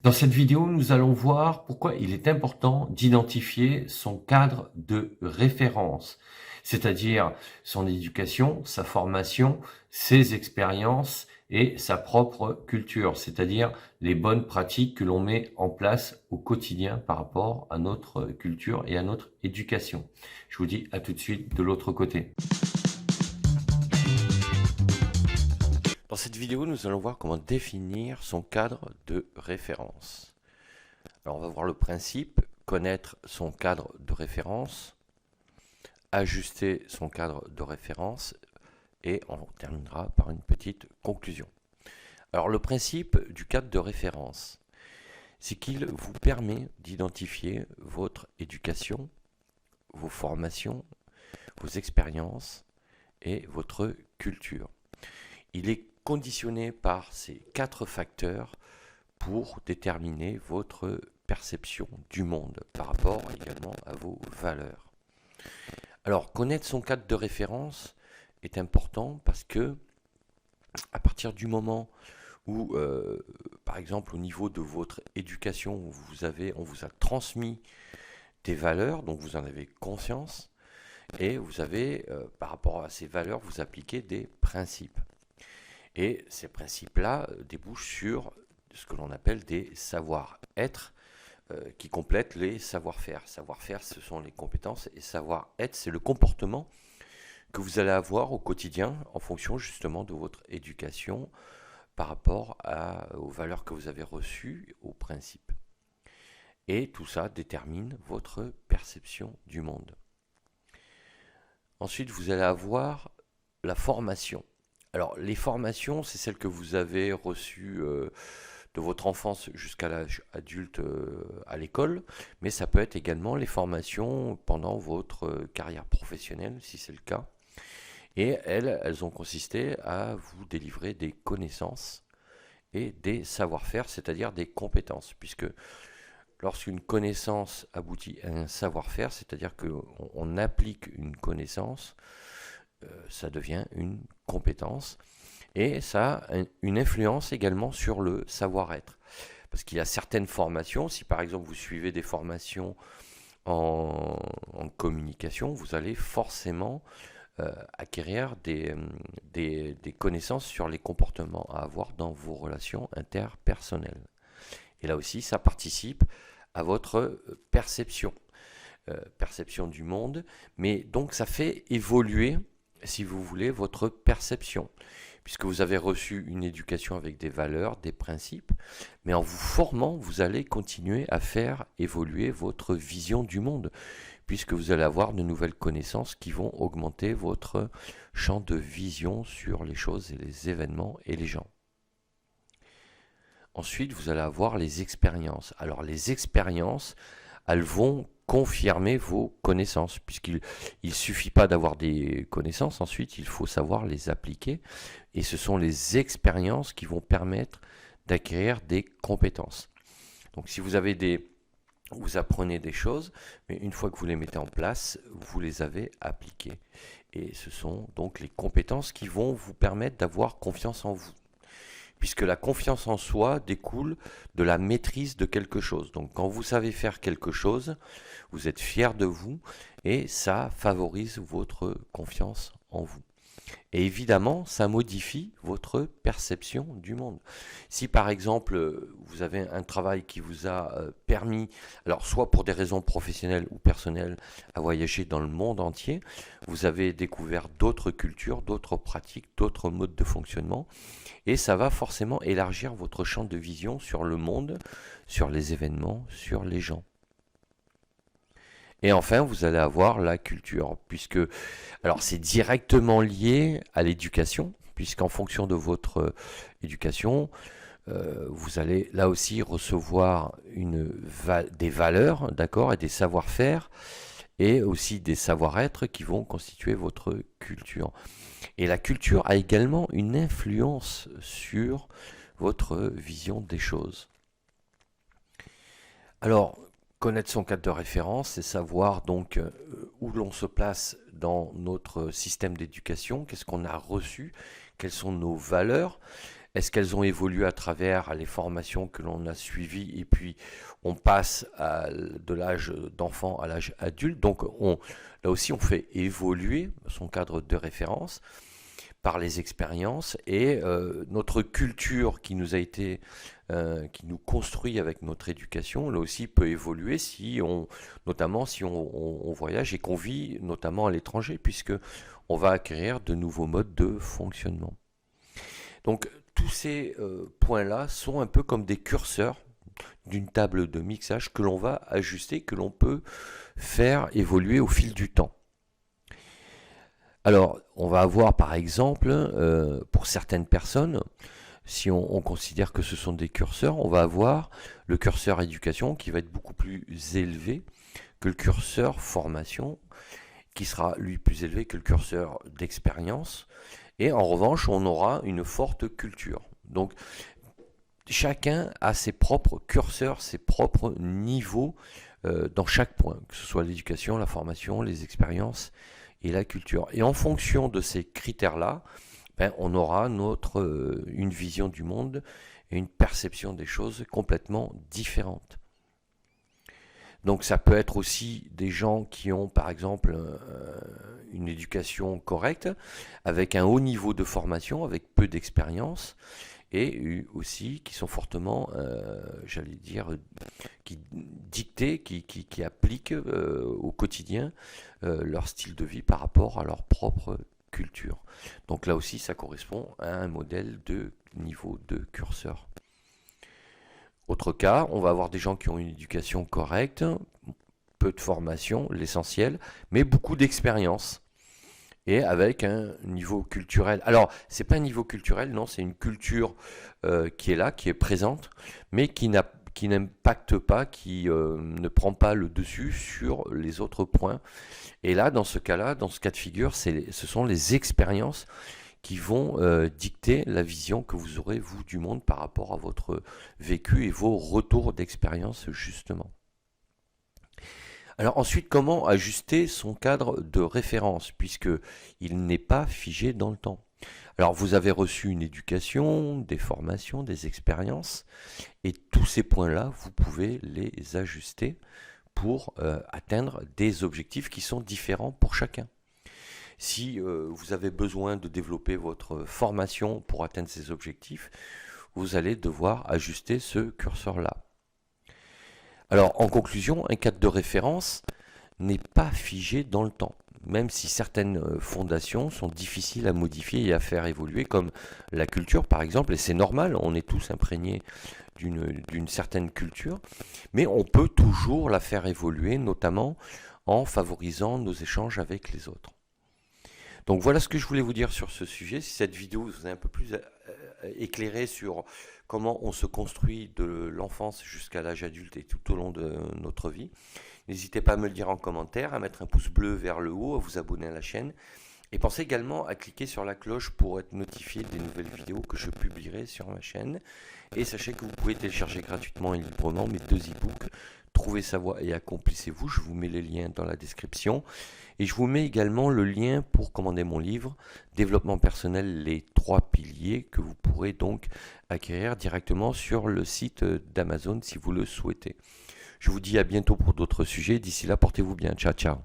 Dans cette vidéo, nous allons voir pourquoi il est important d'identifier son cadre de référence, c'est-à-dire son éducation, sa formation, ses expériences et sa propre culture, c'est-à-dire les bonnes pratiques que l'on met en place au quotidien par rapport à notre culture et à notre éducation. Je vous dis à tout de suite de l'autre côté. Dans cette vidéo, nous allons voir comment définir son cadre de référence. Alors on va voir le principe, connaître son cadre de référence, ajuster son cadre de référence et on terminera par une petite conclusion. Alors le principe du cadre de référence, c'est qu'il vous permet d'identifier votre éducation, vos formations, vos expériences et votre culture. Il est conditionné par ces 4 facteurs pour déterminer votre perception du monde par rapport également à vos valeurs. Alors, connaître son cadre de référence est important parce que à partir du moment où, par exemple, au niveau de votre éducation, on vous a transmis des valeurs, donc vous en avez conscience, et vous avez, par rapport à ces valeurs, vous appliquez des principes. Et ces principes-là débouchent sur ce que l'on appelle des savoir-être qui complètent les savoir-faire. Savoir-faire, ce sont les compétences, et savoir-être, c'est le comportement que vous allez avoir au quotidien en fonction justement de votre éducation par rapport aux valeurs que vous avez reçues, aux principes. Et tout ça détermine votre perception du monde. Ensuite, vous allez avoir la formation. Alors, les formations, c'est celles que vous avez reçues de votre enfance jusqu'à l'âge adulte à l'école, mais ça peut être également les formations pendant votre carrière professionnelle, si c'est le cas. Et elles ont consisté à vous délivrer des connaissances et des savoir-faire, c'est-à-dire des compétences, puisque lorsqu'une connaissance aboutit à un savoir-faire, c'est-à-dire qu'on applique une connaissance, ça devient une compétence. Et ça a une influence également sur le savoir-être. Parce qu'il y a certaines formations, si par exemple vous suivez des formations en communication, vous allez forcément acquérir des connaissances sur les comportements à avoir dans vos relations interpersonnelles. Et là aussi, ça participe à votre perception du monde, mais donc ça fait évoluer, si vous voulez, votre perception, puisque vous avez reçu une éducation avec des valeurs, des principes, mais en vous formant, vous allez continuer à faire évoluer votre vision du monde, puisque vous allez avoir de nouvelles connaissances qui vont augmenter votre champ de vision sur les choses et les événements et les gens. Ensuite, vous allez avoir les expériences. Alors les expériences, elles vont confirmer vos connaissances, puisqu'il ne suffit pas d'avoir des connaissances, ensuite il faut savoir les appliquer, et ce sont les expériences qui vont permettre d'acquérir des compétences. Donc si vous apprenez des choses, mais une fois que vous les mettez en place, vous les avez appliquées. Et ce sont donc les compétences qui vont vous permettre d'avoir confiance en vous, puisque la confiance en soi découle de la maîtrise de quelque chose. Donc quand vous savez faire quelque chose, vous êtes fier de vous et ça favorise votre confiance en vous. Et évidemment, ça modifie votre perception du monde. Si par exemple, vous avez un travail qui vous a permis, alors soit pour des raisons professionnelles ou personnelles, à voyager dans le monde entier, vous avez découvert d'autres cultures, d'autres pratiques, d'autres modes de fonctionnement, et ça va forcément élargir votre champ de vision sur le monde, sur les événements, sur les gens. Et enfin, vous allez avoir la culture, puisque alors c'est directement lié à l'éducation, puisqu'en fonction de votre éducation, vous allez là aussi recevoir des valeurs, d'accord, et des savoir-faire, et aussi des savoir-être qui vont constituer votre culture. Et la culture a également une influence sur votre vision des choses. Alors, connaître son cadre de référence, c'est savoir donc où l'on se place dans notre système d'éducation, qu'est-ce qu'on a reçu, quelles sont nos valeurs, Est-ce qu'elles ont évolué à travers les formations que l'on a suivies et puis on passe de l'âge d'enfant à l'âge adulte. Donc là aussi on fait évoluer son cadre de référence par les expériences et notre culture qui nous a été qui nous construit avec notre éducation, là aussi peut évoluer notamment si on voyage et qu'on vit notamment à l'étranger, puisque on va acquérir de nouveaux modes de fonctionnement. Donc tous ces points-là sont un peu comme des curseurs d'une table de mixage que l'on va ajuster, que l'on peut faire évoluer au fil du temps. Alors, on va avoir par exemple, pour certaines personnes, si on considère que ce sont des curseurs, on va avoir le curseur éducation qui va être beaucoup plus élevé que le curseur formation, qui sera lui plus élevé que le curseur d'expérience. Et en revanche, on aura une forte culture. Donc, chacun a ses propres curseurs, ses propres niveaux dans chaque point, que ce soit l'éducation, la formation, les expériences et la culture. Et en fonction de ces critères-là, on aura une vision du monde et une perception des choses complètement différentes. Donc ça peut être aussi des gens qui ont par exemple une éducation correcte, avec un haut niveau de formation, avec peu d'expérience, et aussi qui sont fortement, j'allais dire, qui dictent, qui appliquent au quotidien leur style de vie par rapport à leur propre culture. Donc là aussi, ça correspond à un modèle de niveau de curseur. Autre cas, on va avoir des gens qui ont une éducation correcte, peu de formation, l'essentiel, mais beaucoup d'expérience. Et avec un niveau culturel. Alors, c'est pas un niveau culturel, non, c'est une culture qui est là, qui est présente, mais qui n'impacte pas, qui ne prend pas le dessus sur les autres points. Et là, dans ce cas-là, dans ce cas de figure, ce sont les expériences qui vont dicter la vision que vous aurez, vous, du monde par rapport à votre vécu et vos retours d'expérience, justement. Alors ensuite, comment ajuster son cadre de référence, puisqu'il n'est pas figé dans le temps? Alors vous avez reçu une éducation, des formations, des expériences, et tous ces points-là, vous pouvez les ajuster pour atteindre des objectifs qui sont différents pour chacun. Si vous avez besoin de développer votre formation pour atteindre ces objectifs, vous allez devoir ajuster ce curseur-là. Alors, en conclusion, un cadre de référence n'est pas figé dans le temps, même si certaines fondations sont difficiles à modifier et à faire évoluer, comme la culture par exemple, et c'est normal, on est tous imprégnés d'une certaine culture, mais on peut toujours la faire évoluer, notamment en favorisant nos échanges avec les autres. Donc voilà ce que je voulais vous dire sur ce sujet. Si cette vidéo vous a un peu plus éclairé sur comment on se construit de l'enfance jusqu'à l'âge adulte et tout au long de notre vie, n'hésitez pas à me le dire en commentaire, à mettre un pouce bleu vers le haut, à vous abonner à la chaîne. Et pensez également à cliquer sur la cloche pour être notifié des nouvelles vidéos que je publierai sur ma chaîne. Et sachez que vous pouvez télécharger gratuitement et librement mes 2 e-books, Trouvez sa voie et accomplissez-vous. Je vous mets les liens dans la description. Et je vous mets également le lien pour commander mon livre, Développement personnel, les 3 piliers, que vous pourrez donc acquérir directement sur le site d'Amazon si vous le souhaitez. Je vous dis à bientôt pour d'autres sujets. D'ici là, portez-vous bien. Ciao, ciao.